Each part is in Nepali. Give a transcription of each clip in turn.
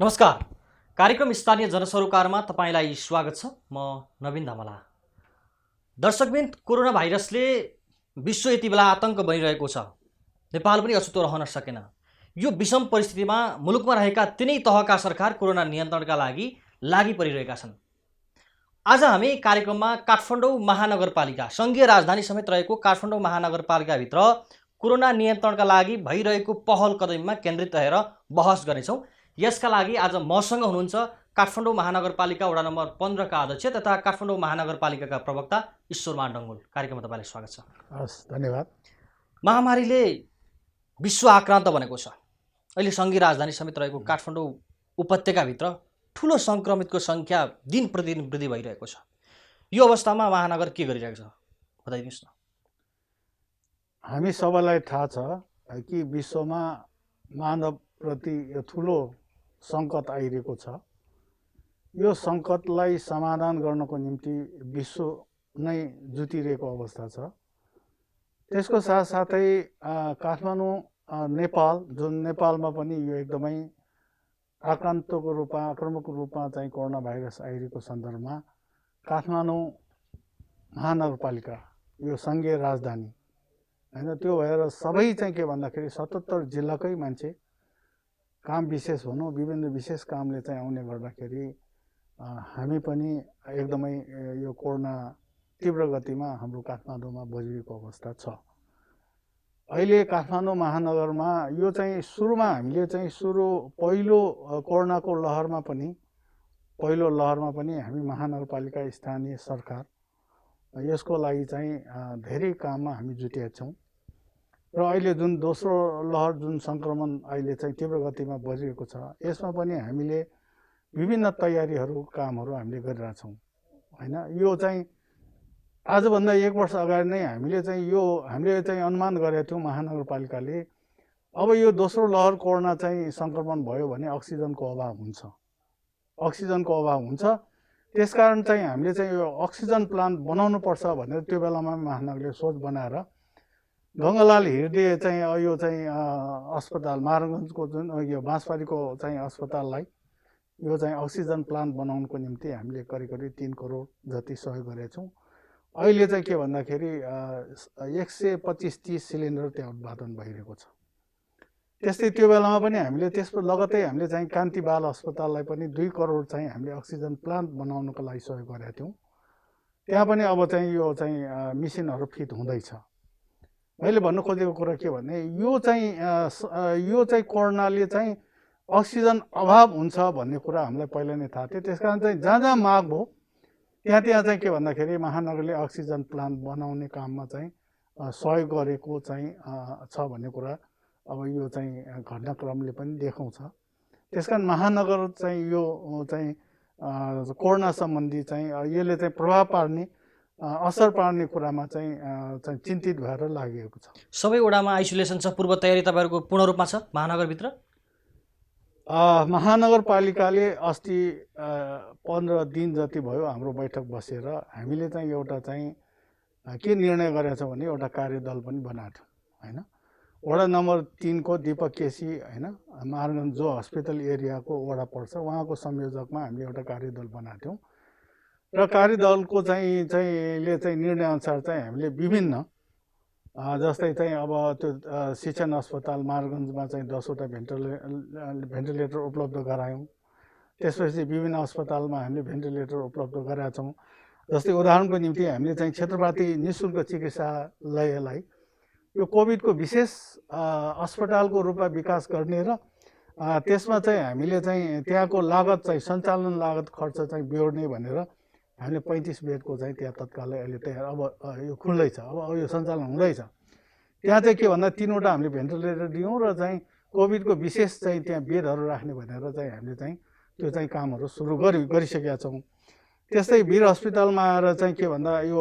नमस्कार। कार्यक्रम स्थानीय जनसरोकारमा तपाईलाई स्वागत छ। म नवीन धमला। दर्शकबिन, कोरोना भाइरसले विश्व यति बेला आतंक बनिरहेको छ। नेपाल पनि अछुतो रहन सकेन। यो विषम परिस्थितिमा मुलुकमा रहेका तिनै तहका सरकार कोरोना नियन्त्रणका लागि परिरहेका छन्। आज हामी कार्यक्रममा काठमाडौँ महानगरपालिका संघीय राजधानी समेत रहेको काठमाडौँ महानगरपालिकाभित्र कोरोना नियन्त्रणका लागि भइरहेको पहल कदमीमा केन्द्रित रहेर बहस गर्नेछौँ। यसका लागि आज मसँग हुनुहुन्छ काठमाडौँ महानगरपालिका वडा नम्बर 15 का अध्यक्ष तथा काठमाडौँ महानगरपालिकाका प्रवक्ता ईश्वरमान डङ्गोल। कार्यक्रममा तपाईँलाई स्वागत छ। हस्, धन्यवाद। महामारीले विश्व आक्रान्त बनेको छ। अहिले संघीय राजधानी समेत रहेको काठमाडौँ उपत्यकाभित्र ठुलो सङ्क्रमितको सङ्ख्या दिन प्रतिदिन वृद्धि भइरहेको छ। यो अवस्थामा महानगर के गरिरहेको छ बताइदिनुहोस् न। हामी सबैलाई थाहा छ कि विश्वमा मानवप्रति यो ठुलो सङ्कट आइरहेको छ। यो सङ्कटलाई समाधान गर्नको निम्ति विश्व नै जुटिरहेको अवस्था छ। त्यसको साथसाथै काठमाडौँ नेपाल, जुन नेपालमा पनि यो एकदमै आक्रामक रूपमा चाहिँ कोरोना भाइरस आइरहेको सन्दर्भमा काठमाडौँ महानगरपालिका यो सङ्घीय राजधानी हैन, त्यो भएर सबै चाहिँ के भन्दाखेरि 77 जिल्लाकै मान्छे काम विशेष भनौँ, विभिन्न विशेष कामले चाहिँ आउने गर्दाखेरि हामी पनि एकदमै यो कोरोना तीव्र गतिमा हाम्रो काठमाडौँमा बजिरहेको अवस्था छ। अहिले काठमाडौँ महानगरमा यो चाहिँ सुरुमा हामीले चाहिँ पहिलो कोरोनाको लहरमा पनि हामी महानगरपालिका स्थानीय सरकार यसको लागि चाहिँ धेरै काममा हामी जुटेका छौँ। र अहिले जुन दोस्रो लहर जुन सङ्क्रमण अहिले चाहिँ तीव्र गतिमा बजिरहेको छ, यसमा पनि हामीले विभिन्न कामहरू हामीले गरिरहेछौँ हैन। यो चाहिँ आजभन्दा 1 वर्ष अगाडि नै हामीले चाहिँ अनुमान गरेका थियौँ महानगरपालिकाले, अब यो दोस्रो लहर कोरोना चाहिँ सङ्क्रमण भयो भने अक्सिजनको अभाव हुन्छ। त्यसकारण चाहिँ हामीले चाहिँ यो अक्सिजन प्लान्ट बनाउनु पर्छ भनेर त्यो बेलामा महानगरले सोच बनाएर गङ्गालाल हृदय चाहिँ यो चाहिँ अस्पताल महाराजगञ्जको जुन यो बाँसबारीको चाहिँ अस्पताललाई यो चाहिँ अक्सिजन प्लान्ट बनाउनको निम्ति हामीले करिब 3 करोड जति सहयोग गरेका छौँ। अहिले चाहिँ के भन्दाखेरि 125-30 सिलिन्डर त्यहाँ उत्पादन भइरहेको छ। त्यस्तै त्यो बेलामा पनि हामीले त्यसको लगतै हामीले चाहिँ कान्ति बाल अस्पताललाई पनि 2 करोड चाहिँ हामीले अक्सिजन प्लान्ट बनाउनको लागि सहयोग गरेका थियौँ। त्यहाँ पनि अब चाहिँ यो चाहिँ मिसिनहरू फिट हुँदैछ। मैले भन्नु खोजेको कुरा के भने यो चाहिँ कोरोनाले चाहिँ अक्सिजन अभाव हुन्छ भन्ने कुरा हामीलाई पहिला नै थाहा थियो। त्यसकारण चाहिँ जहाँ माग भयो त्यहाँ चाहिँ के भन्दाखेरि महानगरले अक्सिजन प्लान्ट बनाउने काममा चाहिँ सहयोग गरेको चाहिँ छ भन्ने कुरा अब यो चाहिँ घटनाक्रमले पनि देखाउँछ। त्यसकारण महानगर चाहिँ यो चाहिँ कोरोना सम्बन्धी चाहिँ यसले चाहिँ प्रभाव पार्ने असर पार्ने कुरामा चाहिँ चिन्तित भएर लागेको छ। सबै वडामा आइसोलेसन छ। पूर्व तयारी तपाईँहरूको पूर्ण रूपमा छ महानगरभित्र? महानगरपालिकाले अस्ति 15 दिन जति भयो हाम्रो बैठक बसेर हामीले चाहिँ एउटा चाहिँ के निर्णय गरेका छौँ भने एउटा कार्यदल पनि बनाएको थियौँ हैन। वडा नम्बर 3 को दीपक केसी हैन, महाराजगञ्ज जो हस्पिटल एरियाको वडा पर्छ, उहाँको संयोजकमा हामीले एउटा कार्यदल बनाएको थियौँ। र कार्यदलको चाहिँ निर्णय अनुसार चाहिँ हामीले विभिन्न जस्तै चाहिँ अब त्यो शिक्षण अस्पताल महाराजगञ्जमा चाहिँ 10वटा भेन्टिलेटर उपलब्ध गरायौँ। त्यसपछि विभिन्न अस्पतालमा हामीले भेन्टिलेटर उपलब्ध गराएका छौँ। जस्तै उदाहरणको निम्ति हामीले चाहिँ क्षेत्रपाती निःशुल्क चिकित्सालयलाई यो कोभिडको विशेष अस्पतालको रूपमा विकास गर्ने र त्यसमा चाहिँ हामीले चाहिँ त्यहाँको लागत चाहिँ सञ्चालन लागत खर्च चाहिँ बेहोर्ने भनेर हामीले 35 बेडको चाहिँ त्यहाँ तत्कालै अहिले तयार अब यो खुल्दैछ, अब यो सञ्चालन हुँदैछ। त्यहाँ चाहिँ के भन्दा 3वटा हामीले भेन्टिलेटर दियौँ र चाहिँ कोभिडको विशेष चाहिँ त्यहाँ बेडहरू राख्ने भनेर चाहिँ हामीले चाहिँ त्यो चाहिँ कामहरू सुरु गरिसकेका छौँ। त्यस्तै वीर अस्पतालमा आएर चाहिँ के भन्दा यो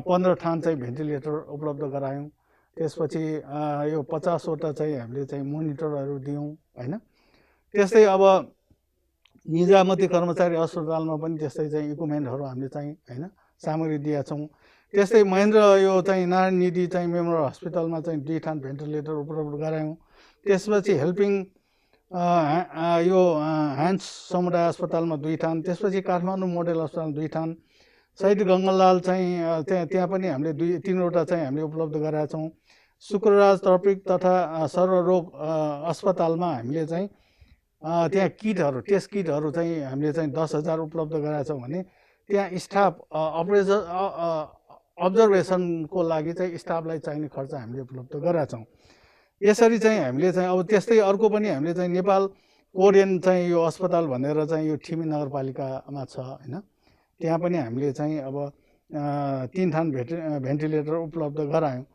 15 ठाउँ चाहिँ भेन्टिलेटर उपलब्ध गरायौँ। त्यसपछि यो 50वटा चाहिँ हामीले चाहिँ मोनिटरहरू दियौँ हैन। त्यस्तै अब निजामती कर्मचारी अस्पतालमा पनि त्यस्तै चाहिँ इक्विपमेन्टहरू हामीले चाहिँ हैन सामग्री दिएका छौँ। त्यस्तै महेन्द्र यो चाहिँ नारायण निधि चाहिँ मेमोरियल हस्पिटलमा चाहिँ 2 ठाउँ भेन्टिलेटर उपलब्ध गरायौँ। त्यसपछि हेल्पिङ यो ह्यान्स समुदाय अस्पतालमा 2 ठाउँ, त्यसपछि काठमाडौँ मोडेल अस्पताल 2 ठाउँ, शहीद गङ्गालाल चाहिँ त्यहाँ पनि हामीले 3वटा चाहिँ हामीले उपलब्ध गराएका छौँ। शुक्रराज तर्पिक तथा सर्वरोग अस्पतालमा हामीले चाहिँ त्यहाँ किटहरू टेस्ट किटहरू चाहिँ हामीले चाहिँ 10,000 उपलब्ध गराएका छौँ भने त्यहाँ स्टाफ अब्जर्भेसनको लागि चाहिँ स्टाफलाई चाहिने खर्च हामीले उपलब्ध गराएका छौँ। यसरी चाहिँ हामीले चाहिँ अब त्यस्तै अर्को पनि हामीले चाहिँ नेपाल कोरियन चाहिँ यो अस्पताल भनेर चाहिँ यो ठिमी नगरपालिकामा छ होइन, त्यहाँ पनि हामीले चाहिँ अब 3 ठाउँ भेन्टिलेटर उपलब्ध गरायौँ।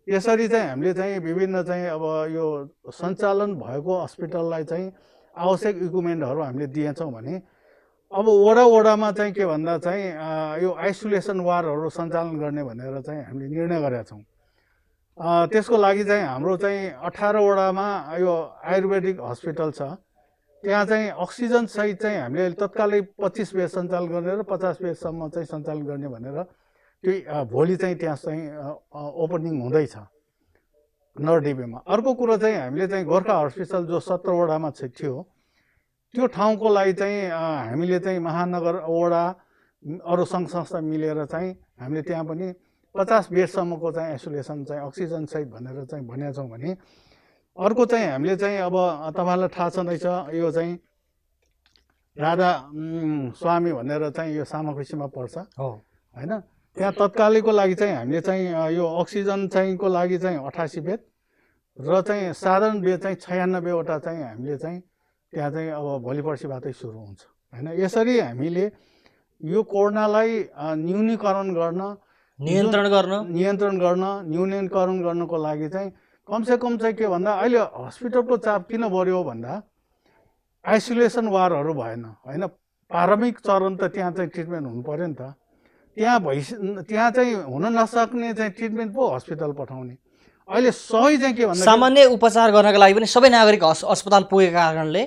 यसरी चाहिँ हामीले चाहिँ विभिन्न चाहिँ अब यो सञ्चालन भएको हस्पिटललाई चाहिँ आवश्यक इक्विपमेन्टहरू हामीले दिएछौँ भने अब वडामा चाहिँ के भन्दा चाहिँ यो आइसोलेसन वार्डहरू सञ्चालन गर्ने भनेर चाहिँ हामीले निर्णय गरेका छौँ। त्यसको लागि चाहिँ हाम्रो चाहिँ 18 वडामा यो आयुर्वेदिक हस्पिटल छ, त्यहाँ चाहिँ अक्सिजन सहित चाहिँ हामीले तत्कालै 25 बेड सञ्चालन गर्ने र 50 बेडसम्म चाहिँ सञ्चालन गर्ने भनेर त्यो भोलि चाहिँ त्यहाँ चाहिँ ओपनिङ हुँदैछ नरडेबीमा। अर्को कुरो चाहिँ हामीले चाहिँ गोर्खा हस्पिटल जो 17 वडामा थियो त्यो ठाउँको लागि चाहिँ हामीले चाहिँ महानगर वडा अरू सङ्घ संस्था मिलेर चाहिँ हामीले त्यहाँ पनि 50 बेडसम्मको चाहिँ आइसोलेसन चाहिँ अक्सिजन सहित भनेर चाहिँ भनेका छौँ भने अर्को चाहिँ हामीले चाहिँ अब तपाईँलाई थाहा छँदैछ यो चाहिँ राधा स्वामी भनेर चाहिँ यो सामाखुसीमा पर्छ होइन, त्यहाँ तत्कालीको लागि चाहिँ हामीले चाहिँ यो अक्सिजन चाहिँको लागि चाहिँ 88 बेड र चाहिँ साधारण बेड चाहिँ 96वटा चाहिँ हामीले चाहिँ त्यहाँ चाहिँ अब भोलि पर्सिबाटै सुरु हुन्छ होइन। यसरी हामीले यो कोरोनालाई न्यूनीकरण गर्न नियन्त्रण गर्न गर्नको लागि चाहिँ कमसेकम चाहिँ के भन्दा अहिले हस्पिटलको चाप किन बढ्यो भन्दा आइसोलेसन वार्डहरू भएन होइन, प्रारम्भिक चरण त त्यहाँ चाहिँ ट्रिटमेन्ट हुनु पर्यो नि त, त्यहाँ चाहिँ हुन नसक्ने चाहिँ ट्रिटमेन्ट पो हस्पिटल पठाउने। अहिले सबै चाहिँ के भन्दा सामान्य उपचार गर्नका लागि पनि सबै नागरिक अस्पताल पुगेको कारणले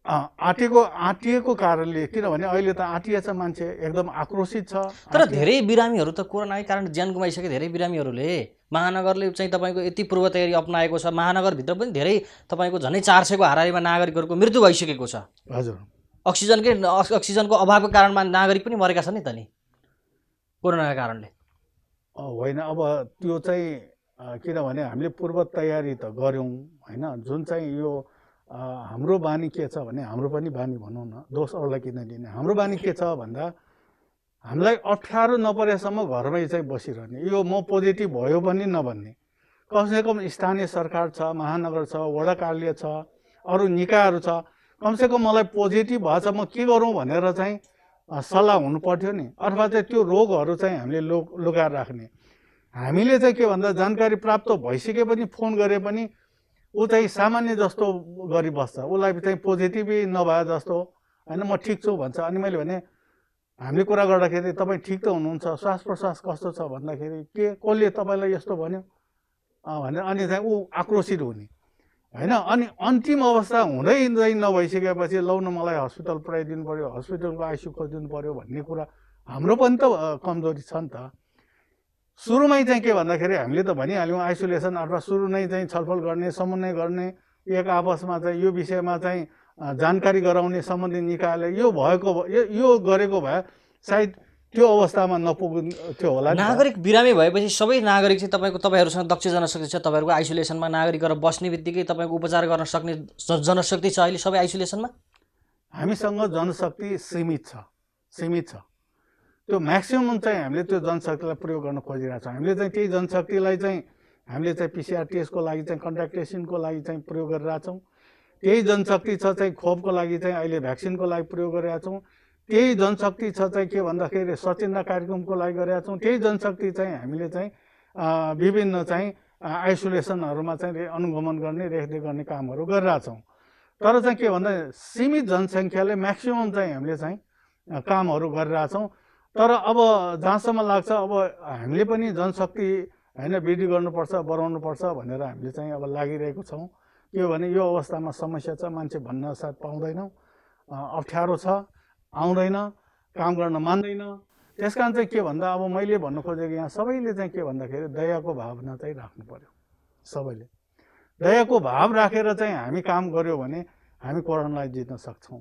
आँटिएको कारणले, किनभने अहिले त आँटिएछ मान्छे एकदम आक्रोशित छ। तर धेरै बिरामीहरू त कोरोनाकै कारण ज्यान गुमाइसके धेरै बिरामीहरूले महानगरले चाहिँ तपाईँको यति पूर्व तयारी अप्नाएको छ, महानगरभित्र पनि धेरै तपाईँको झन्डै 400को हाराहारीमा नागरिकहरूको मृत्यु भइसकेको छ। हजुर, अक्सिजनको अभावको कारणमा नागरिक पनि मरेका छन् नि त नि कोरोनाको कारणले। होइन, अब त्यो चाहिँ किनभने हामीले पूर्व तयारी त गऱ्यौँ होइन, जुन चाहिँ यो हाम्रो बानी के छ भने हाम्रो पनि बानी भनौँ न, दोष अरूलाई किन दिने, हाम्रो बानी के छ भन्दा हामीलाई 18 नपरेसम्म घरमै चाहिँ बसिरहने, यो म पोजिटिभ भयो पनि नभन्ने, कमसेकम स्थानीय सरकार छ, महानगर छ, वडा कार्यालय छ, अरू निकायहरू छ, कमसेकम मलाई पोजिटिभ भएछ म के गरौँ भनेर चाहिँ सल्लाह हुनु पर्थ्यो नि। अथवा चाहिँ त्यो रोगहरू चाहिँ हामीले लुकाएर राख्ने, हामीले चाहिँ के भन्दा जानकारी प्राप्त भइसके पनि फोन गरे पनि ऊ चाहिँ सामान्य जस्तो गरिबस्छ, उसलाई चाहिँ पोजिटिभै नभए जस्तो होइन, म ठिक छु भन्छ। अनि मैले भने हामीले कुरा गर्दाखेरि तपाईँ ठिक त हुनुहुन्छ, श्वास प्रश्वास कस्तो छ भन्दाखेरि कसले तपाईँलाई यस्तो भन्यो भनेर अनि चाहिँ ऊ आक्रोशित हुने होइन। अनि अन्तिम अवस्था हुँदै नभइसकेपछि लौ न मलाई हस्पिटल पुऱ्याइदिनु पऱ्यो, हस्पिटलको आइसियु खोजिदिनु पऱ्यो भन्ने कुरा हाम्रो पनि त कमजोरी छ नि त। सुरुमै चाहिँ के भन्दाखेरि हामीले त भनिहाल्यौँ आइसोलेसन अथवा सुरु नै चाहिँ छलफल गर्ने, समन्वय गर्ने, एक आपसमा चाहिँ यो विषयमा चाहिँ जानकारी गराउने सम्बन्धित निकायले यो गरेको भए सायद त्यो अवस्थामा नपुग्थ्यो होला। नागरिक बिरामी भएपछि सबै नागरिक चाहिँ तपाईँहरूसँग दक्ष जनशक्ति छ, तपाईँहरूको आइसोलेसनमा नागरिक गरेर बस्ने बित्तिकै तपाईँको उपचार गर्न सक्ने जनशक्ति छ अहिले सबै आइसोलेसनमा? हामीसँग जनशक्ति सीमित छ, त्यो म्याक्सिमम चाहिँ हामीले त्यो जनशक्तिलाई प्रयोग गर्न खोजिरहेको छौँ। हामीले चाहिँ त्यही जनशक्तिलाई चाहिँ हामीले चाहिँ पिसिआर टेस्टको लागि चाहिँ कन्ट्याक्ट ट्रेसिङको लागि चाहिँ प्रयोग गरिरहेछौँ। त्यही जनशक्ति छ चाहिँ खोपको लागि चाहिँ अहिले भ्याक्सिनको लागि प्रयोग गरिरहेका छौँ। त्यही जनशक्ति छ चाहिँ के भन्दाखेरि सचेतना कार्यक्रमको लागि गरिरहेका छौँ। त्यही जनशक्ति चाहिँ हामीले चाहिँ विभिन्न चाहिँ आइसोलेसनहरूमा चाहिँ अनुगमन गर्ने, रेखदेख गर्ने कामहरू गरिरहेछौँ। तर चाहिँ के भन्दा सीमित जनसङ्ख्याले म्याक्सिमम चाहिँ हामीले चाहिँ कामहरू गरिरहेछौँ। तर अब जहाँसम्म लाग्छ अब हामीले पनि जनशक्ति होइन वृद्धि गर्नुपर्छ, बढाउनुपर्छ भनेर हामीले चाहिँ अब लागिरहेको छौँ। के भने यो अवस्थामा समस्या छ, मान्छे भन्न साथ पाउँदैनौँ, अप्ठ्यारो छ, आउँदैन, काम गर्न मान्दैन। त्यस कारण चाहिँ के भन्दा अब मैले भन्नु खोजेको यहाँ सबैले चाहिँ के भन्दाखेरि दयाको भावना चाहिँ राख्नु पर्यो। सबैले दयाको भाव राखेर चाहिँ हामी काम गऱ्यौँ भने हामी कोरोनालाई जित्न सक्छौँ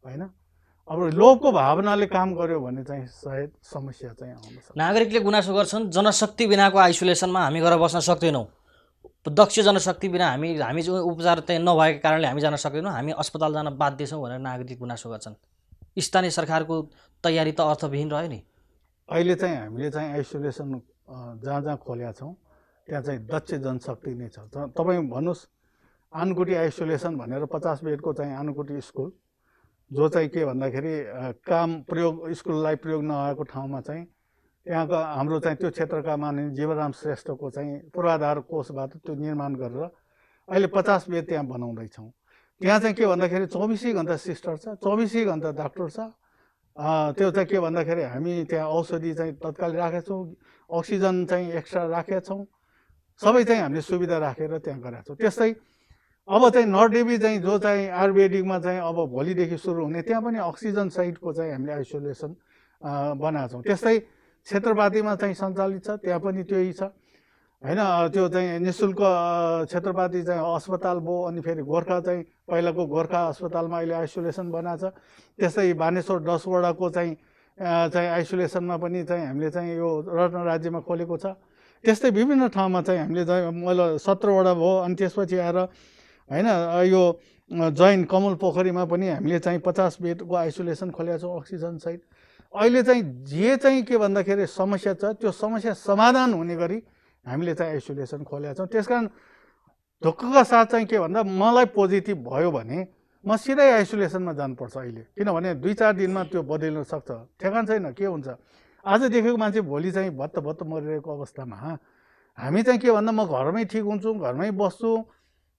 होइन। अब लोभको भावनाले काम गर्यो भने चाहिँ सायद समस्या चाहिँ आउन सक्छ। नागरिकले गुनासो गर्छन् जनशक्ति बिनाको आइसोलेसनमा हामी गएर बस्न सक्दैनौँ, दक्ष जनशक्ति बिना हामी जो उपचार चाहिँ नभएको कारणले हामी जान सक्दैनौँ, हामी अस्पताल जान बाध्य छौँ भनेर नागरिक गुनासो गर्छन्। स्थानीय सरकारको तयारी त अर्थविहीन रह्यो नि। अहिले चाहिँ हामीले चाहिँ आइसोलेसन जहाँ जहाँ खोलेका छौँ त्यहाँ चाहिँ दक्ष जनशक्ति नै छ। तपाईँ भन्नुहोस् आनकुटी आइसोलेसन भनेर 50 बेडको चाहिँ आनकुटी स्कुल जो चाहिँ के भन्दाखेरि काम प्रयोग स्कुललाई प्रयोग नभएको ठाउँमा चाहिँ त्यहाँको हाम्रो चाहिँ त्यो क्षेत्रका माननीय जीवराम श्रेष्ठको चाहिँ पूर्वाधार कोषबाट त्यो निर्माण गरेर अहिले 50 बेड त्यहाँ बनाउँदैछौँ। त्यहाँ चाहिँ के भन्दाखेरि 24 घन्टा सिस्टर छ, 24 घन्टा डाक्टर छ। त्यो चाहिँ के भन्दाखेरि हामी त्यहाँ औषधि चाहिँ तत्काल राखेका छौँ, अक्सिजन चाहिँ एक्स्ट्रा राखेका छौँ, सबै चाहिँ हामीले सुविधा राखेर त्यहाँ गरेका छौँ। त्यस्तै अब चाहिँ नरदेवी चाहिँ जो चाहिँ आयुर्वेदिकमा चाहिँ अब भोलिदेखि सुरु हुने त्यहाँ पनि अक्सिजन सहितको चाहिँ हामीले आइसोलेसन बनाएको छौँ। त्यस्तै क्षेत्रपातीमा चाहिँ सञ्चालित छ, त्यहाँ पनि त्यही छ होइन। त्यो चाहिँ निःशुल्क क्षेत्रपाती चाहिँ अस्पताल भयो, अनि फेरि गोर्खा चाहिँ पहिलाको गोर्खा अस्पतालमा अहिले आइसोलेसन बनाएको छ। त्यस्तै बानेश्वर 10 वडाको चाहिँ आइसोलेसनमा पनि चाहिँ हामीले चाहिँ यो रत्न राज्यमा खोलेको छ। त्यस्तै विभिन्न ठाउँमा चाहिँ हामीले चाहिँ मैले 17 वडा भयो, अनि त्यसपछि आएर होइन यो जैन कमल पोखरीमा पनि हामीले चाहिँ 50 बेडको आइसोलेसन खोलेका छौँ अक्सिजन सहित। अहिले चाहिँ जे चाहिँ के भन्दाखेरि समस्या छ त्यो समस्या समाधान हुने गरी हामीले चाहिँ आइसोलेसन खोलेका छौँ। त्यसकारण ढुक्कका साथ चाहिँ के भन्दा मलाई पोजिटिभ भयो भने म सिधै आइसोलेसनमा जानुपर्छ अहिले, किनभने 2-4 दिनमा त्यो बदलिन सक्छ, ठेगान छैन के हुन्छ। आज देखेको मान्छे भोलि चाहिँ भत्त मरिरहेको अवस्थामा हामी चाहिँ के भन्दा म घरमै ठिक हुन्छु, घरमै बस्छु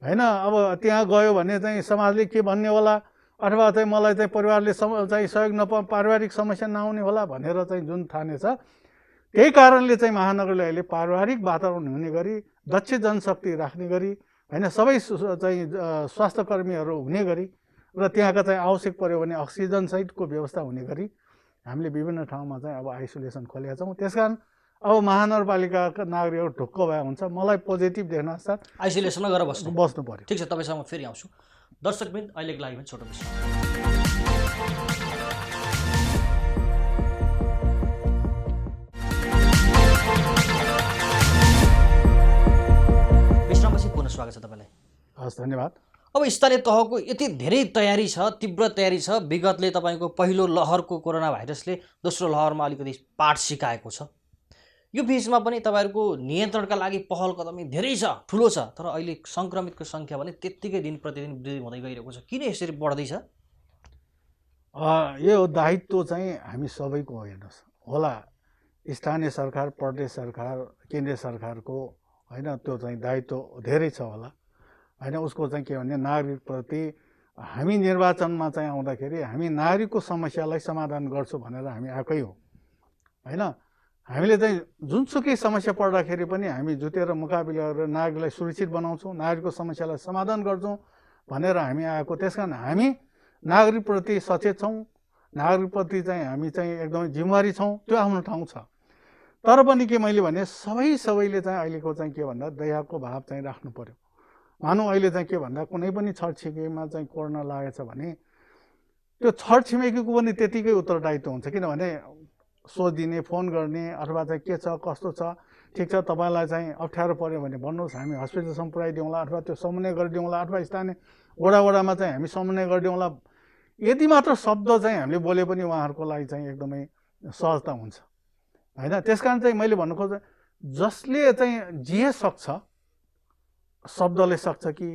होइन। अब त्यहाँ गयो भने चाहिँ समाजले के भन्ने होला, अथवा चाहिँ मलाई चाहिँ परिवारले चाहिँ सहयोग पारिवारिक समस्या नआउने होला भनेर चाहिँ जुन ठानेछ, त्यही कारणले चाहिँ महानगरले अहिले पारिवारिक वातावरण हुने गरी दक्ष जनशक्ति राख्ने गरी होइन, सबै चाहिँ स्वास्थ्य कर्मीहरू हुने गरी र त्यहाँका चाहिँ आवश्यक पर्यो भने अक्सिजन सहितको व्यवस्था हुने गरी हामीले विभिन्न ठाउँमा चाहिँ अब आइसोलेसन खोलेका छौँ। त्यसकारण अब महानगरपालिकाका नागरिकहरू ढुक्क भए हुन्छ। मलाई पोजिटिभ देख्न साथ आइसोलेसनमा गएर बस्नु पर्यो। ठिक छ, तपाईँसँग फेरि आउँछु। दर्शकवृन्द, अहिलेको लागि पनि छोटो विश्राम। विश्रामपछि पुनः स्वागत छ तपाईँलाई। हस्, धन्यवाद। अब स्थानीय तहको यति धेरै तयारी छ, तीव्र तयारी छ। विगतले तपाईँको पहिलो लहरको कोरोना भाइरसले दोस्रो लहरमा अलिकति पाठ सिकाएको छ। यो बिचमा पनि तपाईँहरूको नियन्त्रणका लागि पहल कदमी धेरै छ, ठुलो छ, तर अहिले सङ्क्रमितको सङ्ख्या भने त्यत्तिकै दिन प्रतिदिन वृद्धि हुँदै गइरहेको छ। किन यसरी बढ्दैछ? यो दायित्व चाहिँ हामी सबैको हेर्नुहोस् होला, स्थानीय सरकार, प्रदेश सरकार, केन्द्रीय सरकारको होइन, त्यो चाहिँ दायित्व धेरै छ होला होइन। उसको चाहिँ के भने नागरिकप्रति हामी निर्वाचनमा चाहिँ आउँदाखेरि हामी नागरिकको समस्यालाई समाधान गर्छौँ भनेर हामी आएकै हो होइन। हामीले चाहिँ जुनसुकै समस्या पर्दाखेरि पनि हामी जुटेर मुकाबिला गरेर नागरिकलाई सुरक्षित बनाउँछौँ, नागरिकको समस्यालाई समाधान गर्छौँ भनेर हामी आएको। त्यसकारण हामी नागरिकप्रति सचेत छौँ, नागरिकप्रति चाहिँ हामी चाहिँ एकदमै जिम्मेवारी छौँ, त्यो आफ्नो ठाउँ छ। तर पनि के मैले भने सबैले चाहिँ अहिलेको चाहिँ के भन्दा दयाको भाव चाहिँ राख्नु पर्यो। मानौँ अहिले चाहिँ के भन्दा कुनै पनि छरछिमेकीमा चाहिँ कोरोना लागेछ भने त्यो छरछिमेकीको पनि त्यतिकै उत्तरदायित्व हुन्छ, किनभने सोधिदिने, फोन गर्ने, अथवा चाहिँ के छ कस्तो छ, ठिक छ तपाईँलाई चाहिँ अप्ठ्यारो पऱ्यो भने भन्नुहोस्, हामी हस्पिटलसम्म पुऱ्याइदिउँला, अथवा त्यो समन्वय गरिदिउँला, अथवा स्थानीय वडामा चाहिँ हामी समन्वय गरिदिउँला। यति मात्र शब्द चाहिँ हामीले बोले पनि उहाँहरूको लागि चाहिँ एकदमै सहजता हुन्छ होइन। त्यसकारण चाहिँ मैले भन्नु खोज्दा जसले चाहिँ जे सक्छ, शब्दले सक्छ कि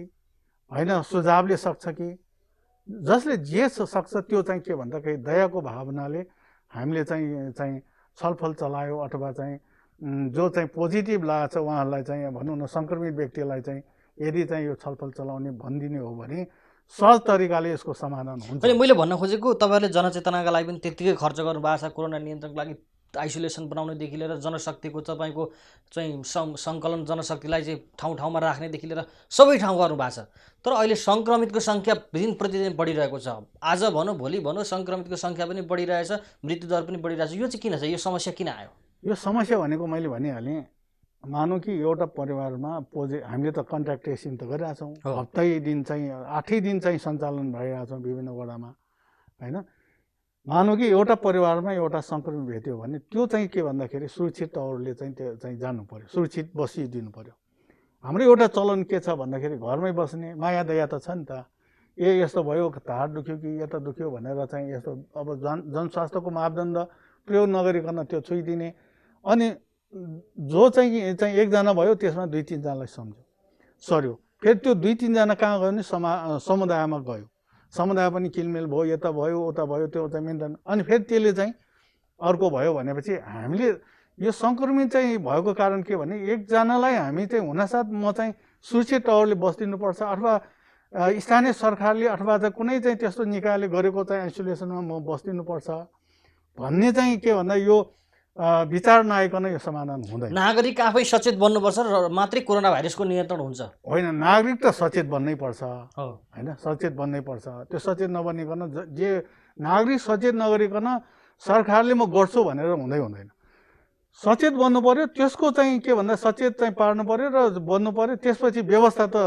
होइन, सुझावले सक्छ कि, जसले जे सक्छ त्यो चाहिँ के भन्दाखेरि दयाको भावनाले हामीले चाहिँ छलफल चलायो, अथवा चाहिँ जो चाहिँ पोजिटिभ लागेको छ उहाँहरूलाई चाहिँ भनौँ न सङ्क्रमित व्यक्तिलाई चाहिँ यदि चाहिँ यो छलफल चलाउने भनिदिने हो भने सहज तरिकाले यसको समाधान हुन्छ। अनि मैले भन्न खोजेको तपाईँहरूले जनचेतनाका लागि पनि त्यत्तिकै खर्च गर्नुभएको छ। कोरोना नियन्त्रणको लागि आइसोलेसन बनाउनेदेखि लिएर जनशक्तिको तपाईँको चाहिँ सङ्कलन, जनशक्तिलाई चाहिँ ठाउँमा राख्नेदेखि लिएर सबै ठाउँ गर्नुभएको छ। तर अहिले सङ्क्रमितको सङ्ख्या दिन प्रतिदिन बढिरहेको छ। आज भनौँ भोलि भनौँ सङ्क्रमितको सङ्ख्या पनि बढिरहेछ, मृत्युदर पनि बढिरहेछ। यो चाहिँ किन छ? यो समस्या किन आयो? यो समस्या भनेको मैले भनिहालेँ, मानौँ कि एउटा परिवारमा हामीले त कन्ट्याक्ट ट्रेसिङ त गरिरहेछौँ, हो। हप्तै दिन चाहिँ 8 दिन चाहिँ सञ्चालन भइरहेछौँ विभिन्न वडामा, होइन। मानौँ कि एउटा परिवारमा एउटा सङ्क्रमित भेट्यो भने त्यो चाहिँ के भन्दाखेरि सुरक्षित तौरले चाहिँ त्यो चाहिँ जानु पर्यो, सुरक्षित बसिदिनु पर्यो। हाम्रो एउटा चलन के छ भन्दाखेरि घरमै बस्ने माया दया त छ नि त, यस्तो भयो ढाड दुख्यो कि यता दुख्यो भनेर चाहिँ यस्तो अब जनस्वास्थ्यको मापदण्ड प्रयोग नगरिकन त्यो छुइदिने, अनि जो चाहिँ एकजना भयो त्यसमा 2-3जनालाई सम्झ्यो सर्यो, फेरि त्यो 2-3जना कहाँ गयो भने समुदायमा गयो, समुदाय पनि किलमेल भयो, यता भयो उता भयो, त्यो चाहिँ मिल्दैन। अनि फेरि त्यसले चाहिँ अर्को भयो भनेपछि हामीले यो सङ्क्रमित चाहिँ भएको कारण के भने एकजनालाई हामी चाहिँ हुनासाथ म चाहिँ सुरक्षित तौरले बस्दिनुपर्छ, अथवा स्थानीय सरकारले अथवा चाहिँ कुनै चाहिँ त्यस्तो निकायले गरेको चाहिँ आइसोलेसनमा म बस्दिनुपर्छ भन्ने चाहिँ के भन्दा यो विचार नआइकन यो समाधान हुँदैन। नागरिक आफै सचेत बन्नुपर्छ र मात्रै कोरोना भाइरसको नियन्त्रण हुन्छ। होइन, नागरिक त सचेत बन्नै पर्छ, हो, होइन, सचेत बन्नै पर्छ। त्यो सचेत नबनिकन जे नागरिक सचेत नगरिकन सरकारले म गर्छु भनेर हुँदैन। सचेत बन्नु पर्यो, त्यसको चाहिँ के भन्दा सचेत चाहिँ पार्नु पर्यो र बन्नु पर्यो, त्यसपछि व्यवस्था त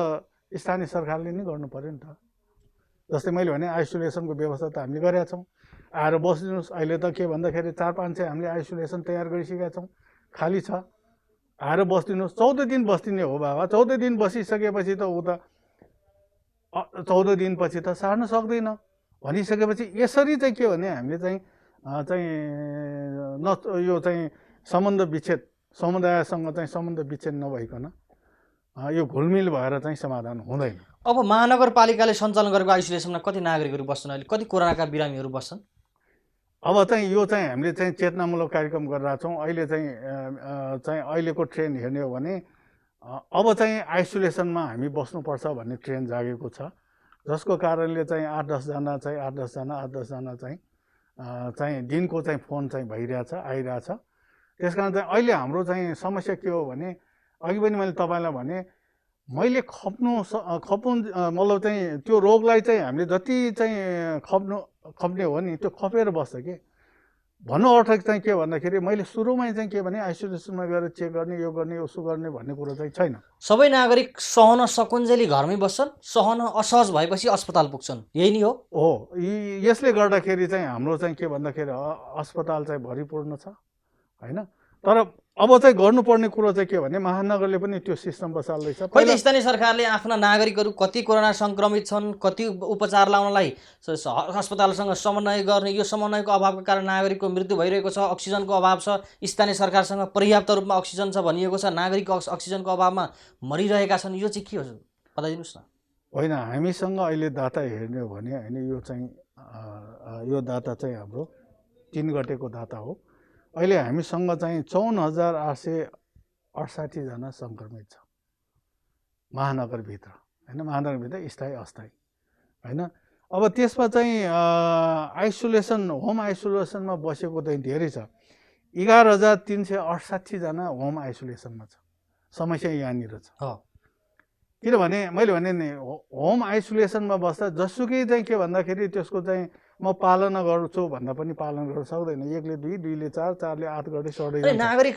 स्थानीय सरकारले नै गर्नु पर्यो नि त। जस्तै मैले भने आइसोलेसनको व्यवस्था त हामीले गरेका छौँ, आएर बसिदिनुहोस्। अहिले त के भन्दाखेरि 400-500 हामीले आइसोलेसन तयार गरिसकेका छौँ, खाली छ, आएर बसिदिनुहोस्। 14 दिन बस्दिने हो बाबा, 14 दिन बसिसकेपछि त ऊ त 14 दिनपछि त सार्न सक्दैन भनिसकेपछि यसरी चाहिँ के भने हामीले चाहिँ यो चाहिँ सम्बन्ध विच्छेद, समुदायसँग चाहिँ सम्बन्ध विच्छेद नभइकन यो घुलमिल भएर चाहिँ समाधान हुँदैन। अब महानगरपालिकाले सञ्चालन गरेको आइसोलेसनमा कति नागरिकहरू बस्छन्, अहिले कति कोरोनाका बिरामीहरू बस्छन्? अब चाहिँ यो चाहिँ हामीले चाहिँ चेतनामूलक कार्यक्रम गरिरहेछौँ। अहिले चाहिँ अहिलेको ट्रेन्ड हेर्ने हो भने अब चाहिँ आइसोलेसनमा हामी बस्नुपर्छ भन्ने ट्रेन्ड जागेको छ, जसको कारणले चाहिँ 8-10जना चाहिँ दिनको चाहिँ फोन चाहिँ आइरहेछ। त्यस कारण चाहिँ अहिले हाम्रो चाहिँ समस्या के हो भने अघि पनि मैले तपाईँलाई भने मैले मतलब चाहिँ त्यो रोगलाई चाहिँ हामीले जति चाहिँ खप्ने हो नि त्यो खपेर बस्छ कि भन्नु अर्थ चाहिँ के भन्दाखेरि मैले सुरुमै चाहिँ के भने आइसोलेसनमा गएर चेक गर्ने, यो गर्ने, उसो गर्ने भन्ने कुरो चाहिँ छैन। सबै नागरिक सहन सकुन्जेली घरमै बस्छन्, सहन असहज भएपछि अस्पताल पुग्छन्, यही नै हो। यसले गर्दाखेरि चाहिँ हाम्रो चाहिँ के भन्दाखेरि अस्पताल चाहिँ भरिपूर्ण छ, होइन। तर अब चाहिँ गर्नुपर्ने कुरो चाहिँ के भने महानगरले पनि त्यो सिस्टम बसाल्दैछ। पहिले स्थानीय सरकारले आफ्ना नागरिकहरू कति कोरोना सङ्क्रमित छन्, कति उपचार लाउनलाई अस्पतालसँग समन्वय गर्ने, यो समन्वयको अभावको कारण नागरिकको मृत्यु भइरहेको छ, अक्सिजनको अभाव छ, स्थानीय सरकारसँग पर्याप्त रूपमा अक्सिजन छ भनिएको छ, नागरिक अक्सिजनको अभावमा मरिरहेका छन्, यो चाहिँ के हो बताइदिनुहोस् न। होइन, हामीसँग अहिले डाटा हेर्ने हो भने होइन, यो चाहिँ यो डाटा चाहिँ हाम्रो 3 गतेको डाटा हो। अहिले हामीसँग चाहिँ 54,868 जना सङ्क्रमित छ महानगरभित्र, होइन, महानगरभित्र स्थायी अस्थायी, होइन। अब त्यसमा चाहिँ होम आइसोलेसनमा बसेको चाहिँ धेरै छ, 11,368 जना होम आइसोलेसनमा छ। समस्या यहाँनिर छ, किनभने मैले भने नि होम आइसोलेसनमा बस्दा जसुकै चाहिँ के भन्दाखेरि त्यसको चाहिँ म पालना गर्छु भन्दा पनि पालन गर्न सक्दैन। 1ले 2, 2ले 4, 4ले 8 गर्दै सधैँ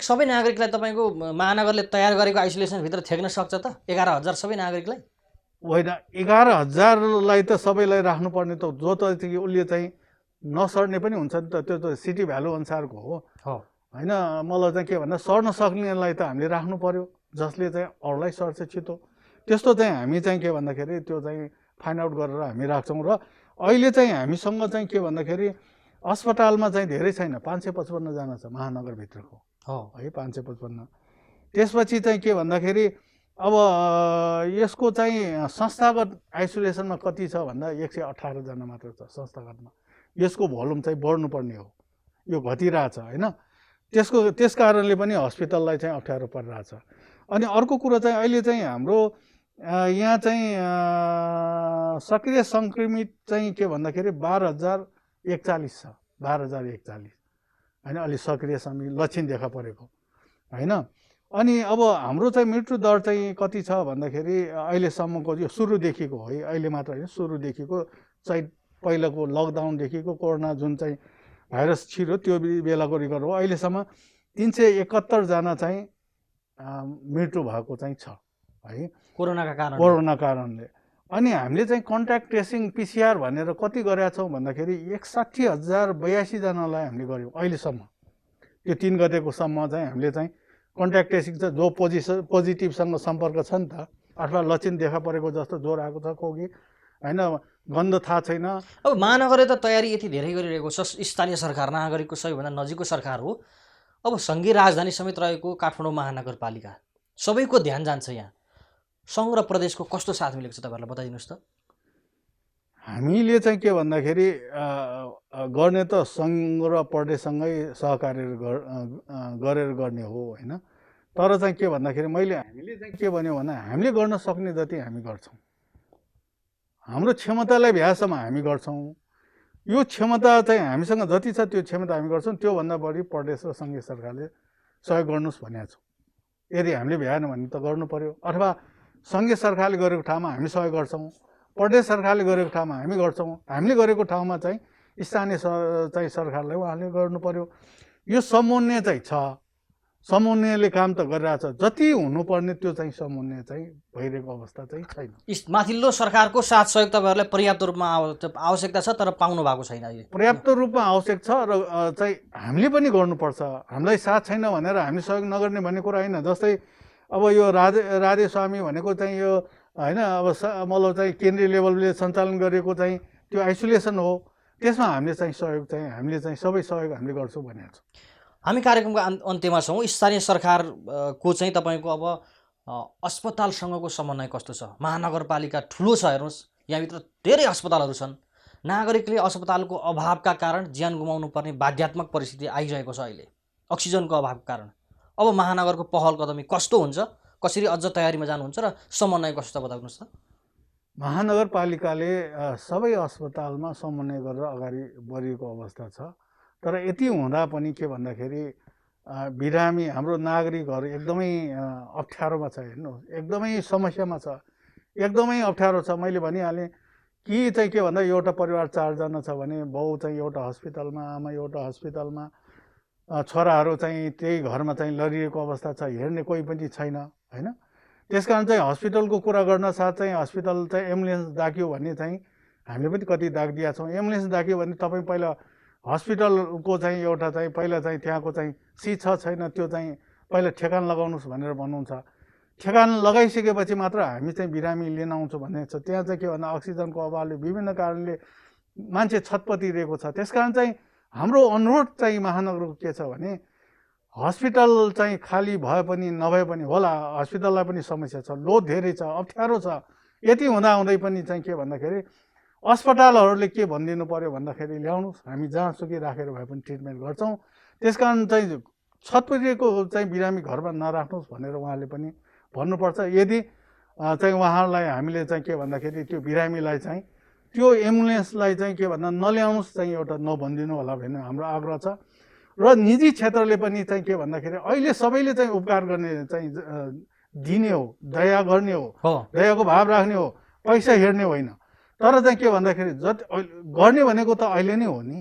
सबै नागरिकलाई तपाईँको महानगरले तयार गरेको आइसोलेसनभित्र थ्याक्न सक्छ त? 11,000 सबै नागरिकलाई होइन, 11,000लाई त सबैलाई राख्नुपर्ने त जो त उसले चाहिँ नसर्ने पनि हुन्छ नि त, त्यो त सिटी भ्यालु अनुसारको हो, होइन। मलाई चाहिँ के भन्दा सर्न सक्नेलाई त हामीले राख्नु पर्यो, जसले चाहिँ अरूलाई सर्छ छिटो, त्यस्तो चाहिँ हामी चाहिँ के भन्दाखेरि त्यो चाहिँ फाइन्ड आउट गरेर हामी राख्छौँ। र अहिले चाहिँ हामीसँग चाहिँ के भन्दाखेरि अस्पतालमा चाहिँ धेरै छैन, 555 जना छ महानगरभित्रको, है, 555। त्यसपछि चाहिँ के भन्दाखेरि अब यसको चाहिँ संस्थागत आइसोलेसनमा कति छ भन्दा 118 जना मात्र छ संस्थागतमा। यसको भोल्युम चाहिँ बढ्नुपर्ने हो, यो घटिरहेछ, होइन। त्यस कारणले पनि हस्पिटललाई चाहिँ अप्ठ्यारो परिरहेछ। अनि अर्को कुरा चाहिँ अहिले चाहिँ हाम्रो यहाँ चाहिँ सक्रिय सङ्क्रमित चाहिँ के भन्दाखेरि 12,041 छ, 12,041, होइन, अलि सक्रिय लक्षण देखा परेको, होइन। अनि अब हाम्रो चाहिँ मृत्यु दर चाहिँ कति छ भन्दाखेरि अहिलेसम्मको यो सुरुदेखिको है, अहिले मात्र होइन, सुरुदेखिको चाहिँ पहिलाको लकडाउनदेखिको कोरोना जुन चाहिँ भाइरस छिर्यो त्यो बेलाको रिकर्ड हो, अहिलेसम्म 371 जना चाहिँ मृत्यु भएको चाहिँ छ है कोरोनाका कारण कोरोना कारणले। अनि हामीले चाहिँ कन्ट्याक्ट ट्रेसिङ पिसिआर भनेर कति गरेका छौँ भन्दाखेरि 61,082 जनालाई हामीले गऱ्यौँ अहिलेसम्म। त्यो 3 गतेको सम्म चाहिँ हामीले चाहिँ कन्ट्याक्ट ट्रेसिङ चाहिँ जो पोजिटिभसँग सम्पर्क छ नि त अथवा लक्षण देखा परेको जस्तो ज्वरो आएको छ कोही होइन गन्ध थाहा छैन। अब महानगरले त तयारी यति धेरै गरिरहेको छ, स्थानीय सरकार नागरिकको सबैभन्दा नजिकको सरकार हो। अब सङ्घीय राजधानी समेत रहेको काठमाडौँ महानगरपालिका सबैको ध्यान जान्छ यहाँ। सङ्घ र प्रदेशको कस्तो साथ मिलेको छ तपाईँहरूलाई बताइदिनुहोस् त। हामीले चाहिँ के भन्दाखेरि गर्ने त सङ्घ र प्रदेशसँगै सहकार्य गरेर गर्ने हो होइन। तर चाहिँ के भन्दाखेरि हामीले चाहिँ के भन्यो भने हामीले गर्न सक्ने जति हामी गर्छौँ, हाम्रो क्षमतालाई भ्यासम्म हामी गर्छौँ। यो क्षमता चाहिँ हामीसँग जति छ त्यो क्षमता हामी गर्छौँ, त्योभन्दा बढी प्रदेश र सङ्घीय सरकारले सहयोग गर्नुहोस् भनेको छौँ। यदि हामीले भ्याएन भने त गर्नु पर्यो, अथवा सङ्घीय सरकारले गरेको ठाउँमा हामी सहयोग गर्छौँ, प्रदेश सरकारले गरेको ठाउँमा हामी गर्छौँ, हामीले गरेको ठाउँमा चाहिँ स्थानीय चाहिँ सरकारलाई उहाँले गर्नु पर्यो। यो समन्वय चाहिँ छ, समन्वयले काम त गरिरहेछ, जति हुनुपर्ने त्यो चाहिँ समन्वय चाहिँ भइरहेको अवस्था चाहिँ छैन। माथिल्लो सरकारको साथ सहयोग तपाईँहरूलाई पर्याप्त रूपमा आवश्यकता छ, तर पाउनु भएको छैन अहिले। पर्याप्त रूपमा आवश्यक छ र चाहिँ हामीले पनि गर्नुपर्छ। हामीलाई साथ छैन भनेर हामी सहयोग नगर्ने भन्ने कुरा होइन। जस्तै अब यो राधे स्वामी भनेको चाहिँ यो होइन, अब मतलब चाहिँ केन्द्रीय लेभलले सञ्चालन गरेको चाहिँ त्यो आइसोलेसन हो, त्यसमा हामीले चाहिँ सहयोग चाहिँ हामीले चाहिँ सबै सहयोग हामीले गर्छौँ भनेको छ। हामी कार्यक्रमको अन्त्यमा छौँ। स्थानीय सरकारको चाहिँ तपाईँको अब अस्पतालसँगको समन्वय कस्तो छ? महानगरपालिका ठुलो छ, हेर्नुहोस् यहाँभित्र धेरै अस्पतालहरू छन्। नागरिकले अस्पतालको अभावका कारण ज्यान गुमाउनु पर्ने बाध्यात्मक परिस्थिति आइरहेको छ अहिले, अक्सिजनको अभावको कारण। अब महानगरको पहल कदमी कस्तो हुन्छ, कसरी अझ तयारीमा जानुहुन्छ र समन्वय कस्तो बताउनुहोस् त। महानगरपालिकाले सबै अस्पतालमा समन्वय गरेर अगाडि बढेको अवस्था छ। तर यति हुँदा पनि के भन्दाखेरि बिरामी हाम्रो नागरिकहरू एकदमै अप्ठ्यारोमा छ, हेर्नुहोस् एकदमै समस्यामा छ, एकदमै अप्ठ्यारो छ। मैले भनिहालेँ कि चाहिँ के भन्दा एउटा परिवार 4 जना छ भने बाउ चाहिँ एउटा हस्पिटलमा, आमा एउटा हस्पिटलमा, छोराहरू चाहिँ त्यही घरमा चाहिँ लडिएको अवस्था छ, हेर्ने कोही पनि छैन होइन। त्यसकारण चाहिँ हस्पिटलको कुरा गर्न साथ चाहिँ हस्पिटल चाहिँ एम्बुलेन्स डाक्यो भने चाहिँ हामीले पनि कति डाकिदिएका छौँ। एम्बुलेन्स डाक्यो भने तपाईँ पहिला हस्पिटलको चाहिँ एउटा चाहिँ पहिला चाहिँ त्यहाँको चाहिँ सिट छ छैन त्यो चाहिँ पहिला ठेगान लगाउनुहोस् भनेर भन्नुहुन्छ। ठेगान लगाइसकेपछि मात्र हामी चाहिँ बिरामी लिन आउँछौँ भन्ने छ। त्यहाँ चाहिँ के भन्दा अक्सिजनको अभावले विभिन्न कारणले मान्छे छटपटिरहेको छ। त्यसकारण चाहिँ हाम्रो अनुरोध चाहिँ महानगरको के छ भने हस्पिटल चाहिँ खाली भए पनि नभए पनि होला, हस्पिटललाई पनि समस्या छ, लोड धेरै छ, अप्ठ्यारो छ। यति हुँदाहुँदै पनि चाहिँ के भन्दाखेरि अस्पतालहरूले के भनिदिनु पर्यो भन्दाखेरि ल्याउनुहोस्, हामी जहाँसुकै राखेर भए पनि ट्रिटमेन्ट गर्छौँ। त्यसकारण चाहिँ छटपटिएको चाहिँ बिरामी घरमा नराख्नुहोस् भनेर उहाँले पनि भन्नुपर्छ। यदि चाहिँ उहाँलाई हामीले चाहिँ के भन्दाखेरि त्यो बिरामीलाई चाहिँ त्यो एम्बुलेन्सलाई चाहिँ के भन्दा नल्याउनुहोस् चाहिँ एउटा नभनिदिनु होला भन्ने हाम्रो आग्रह छ। र निजी क्षेत्रले पनि चाहिँ के भन्दाखेरि अहिले सबैले चाहिँ उपकार गर्ने चाहिँ दिने हो, दया गर्ने हो, दयाको भाव राख्ने हो, पैसा हेर्ने होइन। तर चाहिँ के भन्दाखेरि जति गर्ने भनेको त अहिले नै हो नि।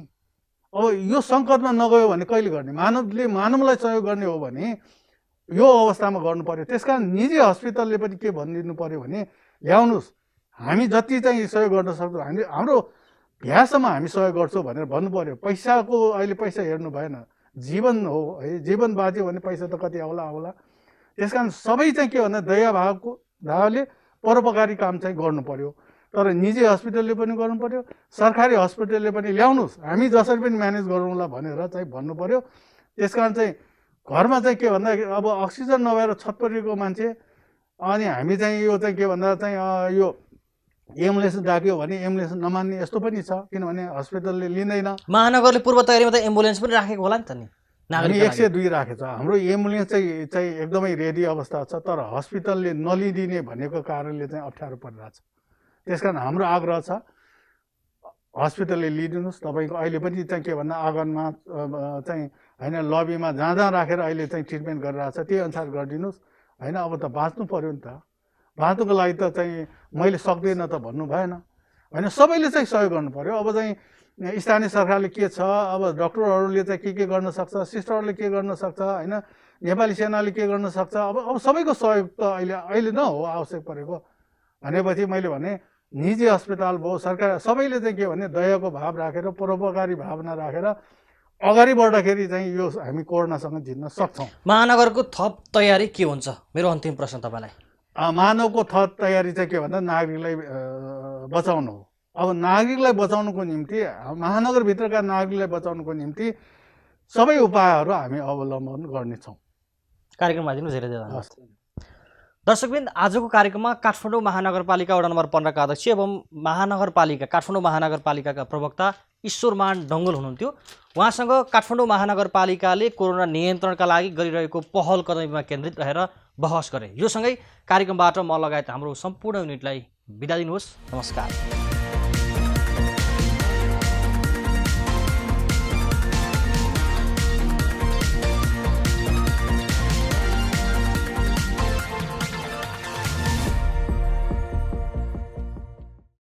अब यो सङ्कटमा नगयो भने कहिले गर्ने? मानवलाई सहयोग गर्ने हो भने यो अवस्थामा गर्नु पर्यो। त्यसकारण निजी हस्पिटलले पनि के भनिदिनु पर्यो भने ल्याउनुहोस्, हामी जति चाहिँ सहयोग गर्न सक्छौँ हामी हाम्रो भ्यासम्म हामी सहयोग गर्छौँ भनेर भन्नु पर्यो। पैसाको अहिले पैसा हेर्नु भएन, जीवन हो है, जीवन बाँच्यो भने पैसा त कति आउला। त्यसकारण सबै चाहिँ के भन्दा दया भावले परोपकारी काम चाहिँ गर्नु पर्यो। तर निजी हस्पिटलले पनि गर्नु पर्यो, सरकारी हस्पिटलले पनि ल्याउनुहोस्, हामी जसरी पनि म्यानेज गरौँला भनेर चाहिँ भन्नु पर्यो। त्यसकारण चाहिँ घरमा चाहिँ के भन्दा अब अक्सिजन नभएर छटपटिएको मान्छे, अनि हामी चाहिँ यो चाहिँ के भन्दा चाहिँ यो एम्बुलेन्स डाक्यो भने एम्बुलेन्स नमान्ने यस्तो पनि छ, किनभने हस्पिटलले लिँदैन। महानगरले पूर्व तयारीमा त एम्बुलेन्स पनि राखेको होला नि त नि। हामी 102 राखेको छ। हाम्रो एम्बुलेन्स चाहिँ एकदमै रेडी अवस्था छ, तर हस्पिटलले नलिदिने भनेको कारणले चाहिँ अप्ठ्यारो परिरहेछ। त्यसकारण हाम्रो आग्रह छ हस्पिटलले लिइदिनुहोस्। तपाईँको अहिले पनि चाहिँ के भन्दा आँगनमा चाहिँ होइन लबीमा जहाँ जहाँ राखेर अहिले चाहिँ ट्रिटमेन्ट गरिरहेछ त्यही अनुसार गरिदिनुहोस् होइन। अब त बाँच्नु पर्यो नि त, बाँच्नुको लागि त चाहिँ मैले सक्दिनँ त भन्नु भएन होइन। सबैले चाहिँ सहयोग गर्नु पर्यो। अब चाहिँ स्थानीय सरकारले के छ, अब डक्टरहरूले चाहिँ के गर्न सक्छ, सिस्टरहरूले के गर्न सक्छ होइन, नेपाली सेनाले के गर्न सक्छ? अब सबैको सहयोग त अहिले न हो आवश्यक परेको भनेपछि मैले भने निजी अस्पताल भयो सरकार सबैले चाहिँ के भने दयाको भाव राखेर परोपकारी भावना राखेर अगाडि बढ्दाखेरि चाहिँ यो हामी कोरोनासँग जित्न सक्छौँ। महानगरको थप तयारी के हुन्छ? मेरो अन्तिम प्रश्न तपाईँलाई। मानवको थप तयारी चाहिँ के भन्दा नागरिकलाई बचाउनु हो। अब नागरिकलाई बचाउनुको निम्ति महानगरभित्रका नागरिकलाई बचाउनुको निम्ति सबै उपायहरू हामी अवलम्बन गर्नेछौँ। कार्यक्रममा दिनु धेरै धेरै धन्यवाद। दर्शकवृन्द, आजको कार्यक्रममा काठमाडौँ महानगरपालिका वडा नम्बर 15 का अध्यक्ष एवं काठमाडौँ महानगरपालिकाका प्रवक्ता ईश्वरमान डङ्गोल हुनुहुन्थ्यो। उहाँसँग काठमाडौँ महानगरपालिकाले कोरोना नियन्त्रणका लागि गरिरहेको पहल कदमीमा केन्द्रित रहेर बहस गरे। यो सँगै कार्यक्रमबाट म लगायत हाम्रो सम्पूर्ण युनिटलाई बिदा दिनुहोस्। नमस्कार।